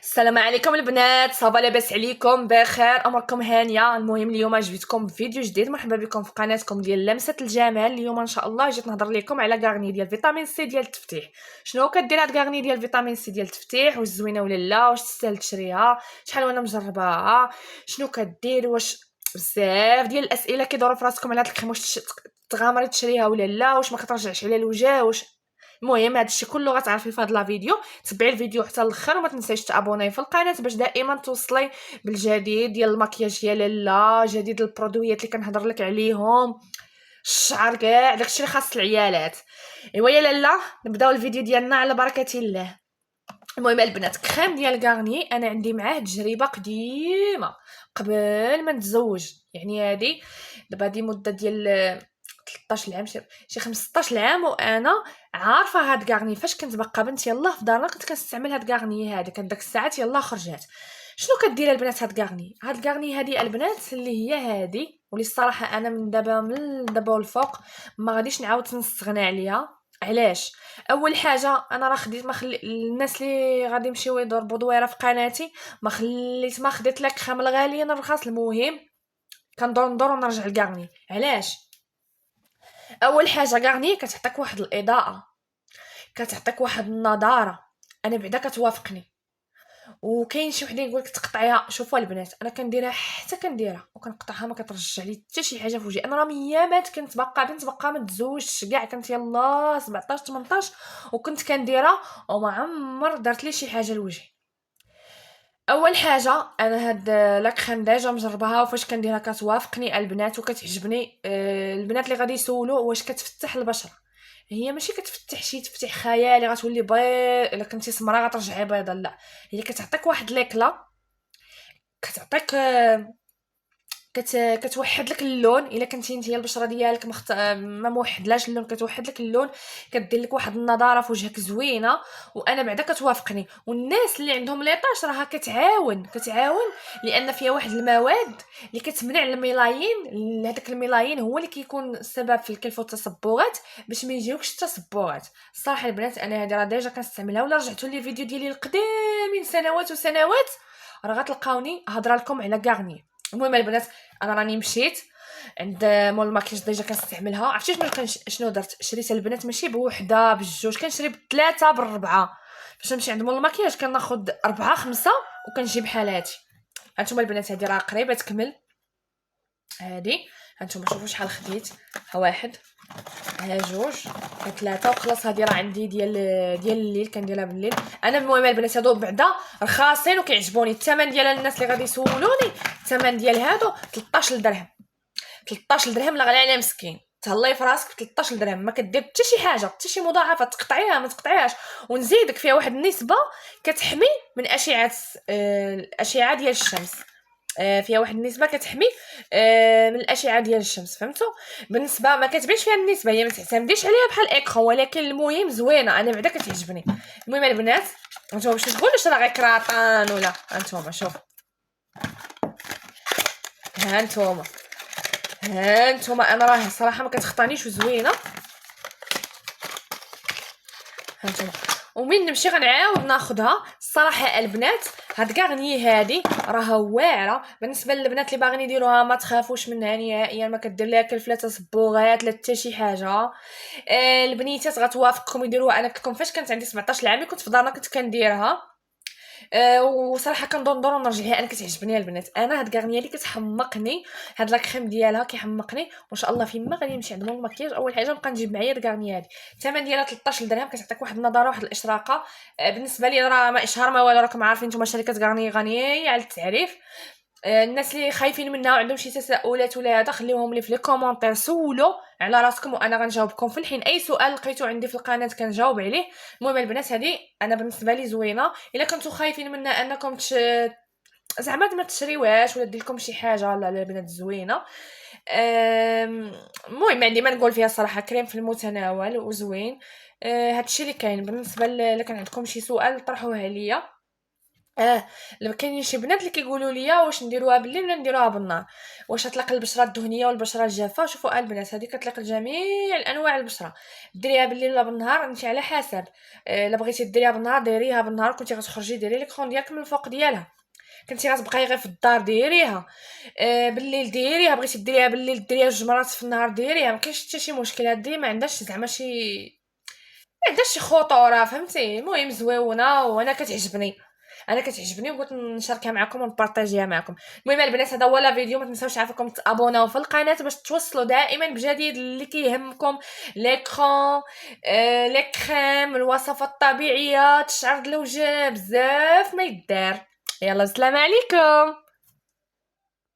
السلام عليكم البنات، صافا لاباس عليكم؟ بخير، اموركم هانيه؟ المهم اليوم جبتكم فيديو جديد. مرحبا بكم في قناتكم ديال لمسه الجمال. اليوم ان شاء الله جيت نهضر لكم على كارني ديال فيتامين سي ديال التفتيح. شنو كدير هاد كارني ديال فيتامين سي ديال التفتيح؟ واش زوينه ولا لا؟ واش تستاهل تشريها؟ شحال وانا مجرباها؟ شنو كدير؟ واش بزاف ديال الاسئله كيدوروا في راسكم على هاد الكريم. واش تغامري تشريها ولا لا؟ واش ما كترجعش على الوجه؟ واش المهم هادشي كله غتعرفي في هاد لا فيديو. تبعي الفيديو حتى الاخر وما تنسايش تابوناي في القناه باش دائما توصلي بالجديد ديال المكياج ديال لاله، جديد البرودويات اللي كنهضر لك عليهم، الشعر كاع داكشي اللي خاص العيالات. ايوا يا لاله نبداو الفيديو ديالنا على بركه الله. المهم البنات، كريم ديال غارني انا عندي معاه تجربه قديمه قبل ما نتزوج. يعني هذه دابا هذه مده ديال 13 عام، شي 15 عام، وانا عارفه هاد غارني. فاش كنت باقا بنت يلاه في دارنا كنت كنستعمل هاد غارني هذه. كانت داك الساعات يلاه خرجات. شنو كدير البنات هاد غارني؟ هاد غارني هذه البنات اللي هي هذه، واللي الصراحه انا من دابا والفوق ما غاديش نعاود نستغنى عليها. علاش؟ اول حاجه انا راه خديت ما خلي الناس اللي غادي يمشيو يضربوا دويره في قناتي، ما خديت لك خام الغاليين الرخاص. المهم كندور ونرجع لكارني. علاش؟ اول حاجه كارني كتعطيك واحد الاضاءه، كتعطيك واحد النضاره، انا بعدا كتوافقني. وكاين شي وحدين يقولك تقطعيها. شوفوا البنات، انا كنديرها حتى كنديرها وكنقطعها ما كترجع لي حتى شي حاجه في وجهي. انا راه ميامات كنت باقا بنت، باقا ما تزوجتش كاع، كنت يلا 17 18 وكنت كنديرها وما عمر درت لي شي حاجه لوجهي. اول حاجه انا هاد لا كريم ديجا مجرباها، وفاش كنديرها كتوافقني البنات وكتعجبني. البنات اللي غادي يسولوا واش كتفتح البشره، هي ماشي كتفتح شي تفتح خيالي غتولي بيض الا كنتي سمراء غترجعي بيضه، لا، هي كتعطيك واحد ليكلا، كتعطيك كتوحد لك اللون. الا كنتي نتيا البشره ديالك ما موحدلاش اللون، كتوحد لك اللون، كدير لك واحد النضاره في وجهك زوينه. وانا بعدا كتوافقني. والناس اللي عندهم ليطاش راها كتعاون لان فيها واحد المواد اللي كتمنع الميلاين. هذاك الميلاين هو اللي كيكون السبب في الكلف والتصبغات، باش ما يجيوكش التصبغات. الصراحه البنات انا هذه راه ديجا كنستعملها، ولا رجعتوا لي فيديو ديالي القديم من سنوات وسنوات راه غتلقاوني هضره لكم على كارني. المهم البنات، انا راني مشيت عند مول الماكياج ديجا كنستعملها. عرفتي شنو درت؟ شريت البنات ماشي بوحده بجوج، كنشري بثلاثه بالربعه. فاش نمشي عند مول الماكياج كناخذ 4 5 وكنجيب حالاتي. هانتوما البنات هذه راه قريبه تكمل. هذه هانتوما شوفوا شحال خديت. ها واحد، ها جوج، ها ثلاثه، وخلاص هذه راه عندي ديال الليل كنديرها بالليل انا. المهم البنات هادو بعدا رخاصين وكيعجبوني. الثمن ديال الناس اللي غادي يسولوني، الثمن ديال هادو 13 درهم. 13 درهم لا غالي على مسكين. تهلاي في راسك ب 13 درهم، ما كدير حتى شي حاجه، حتى شي مضاعفه تقطعيها ما تقطعيهاش. ونزيدك فيها واحد النسبه كتحمي من الاشعه ديال الشمس. فيها واحد النسبه كتحمي من الاشعه ديال الشمس، فهمتوا؟ بالنسبه ما كتبانش فيها النسبه، هي ما تعتمديش عليها بحال الاكرون، ولكن المهم زوينه، انا بعدا كتعجبني. المهم البنات نتوما باش تقولوا واش راه غير كراطان ولا. هانتوما شوف، هانتوما انا راه صراحه ما كتخطانيش وزوينه. هانتوما ومن نمشي غنعاود ناخذها. الصراحه البنات هاد كاغني هادي راها واعره بالنسبه للبنات اللي باغيين يديروها. ما تخافوش منها نهائيا، ما كدير لها كلف لا تصبغات لا حتى شي حاجه. البنيتات غتوافقكم يديروها. انا كنت فاش كانت عندي 17 عام كنت في دارنا كنت كنديرها. وصراحه كندور ونرجعها، انا كتعجبني البنات. انا هاد كارنيه اللي كتحمقني، هاد لا كريم ديالها كيحمقني وان شاء الله. فيما غادي نمشي عند مول المكياج اول حاجه نبقى نجيب معايا الكارنيه هادي. الثمن ديالها 13 درهم، كتعطيك واحد النضاره واحد الاشراقه. بالنسبه لي راه ما اشهار ما والو، راكم عارفين نتوما شركه كارنيه غنيه على التعريف. الناس اللي خايفين منها وعندهم شي تساؤلات ولا هذا خليوهم لي في لي كومونتير، سولوا على راسكم وانا غنجاوبكم في الحين. اي سؤال لقيتو عندي في القناه كنجاوب عليه. المهم البنات هذه انا بالنسبه لي زوينه. الا كنتو خايفين منها انكم زعما ما تشريوهاش ولا دير لكم شي حاجه، لا البنات زوينه. المهم عندي ما نقول فيها الصراحه، كريم في المتناول وزوين. هادشي اللي كاين. بالنسبه الا كان عندكم شي سؤال طرحوه عليا. آه، كاينين شي بنات اللي كيقولوا لي واش نديروها بالليل ولا نديروها بالنهار، واش تطلق البشره الدهنيه والبشره الجافه. شوفوا البنات، هذه كتطلق لجميع الانواع البشره. ديريها بالليل ولا بالنهار انت على حسب. الا بغيتي ديريها بالنهار ديريها بالنهار، كنتي غتخرجي ديري ليكرون ديالك من الفوق ديالها، كنتي غتبقاي غير في الدار ديريها. بالليل ديريها، بغيتي ديريها بالليل ديريها جوج مرات في النهار ديريها، ما كاينش حتى شي مشكل. هادي ما عندهاش زعما شي، ما عندهاش شي خطوره، فهمتي؟ المهم زويونه وانا كتعجبني، انا كتعجبني وقلت نشاركها معكم ونبارطاجيها معكم. المهم البنات هذا هو لا فيديو، ما تنساوش عافاكم تابوناو في القناه باش توصلوا دائما بجديد اللي كيهمكم. ليكرون، لي كريم، الوصفات الطبيعيه، تشعرض الوجه، بزاف ما يدار. يلا السلام عليكم.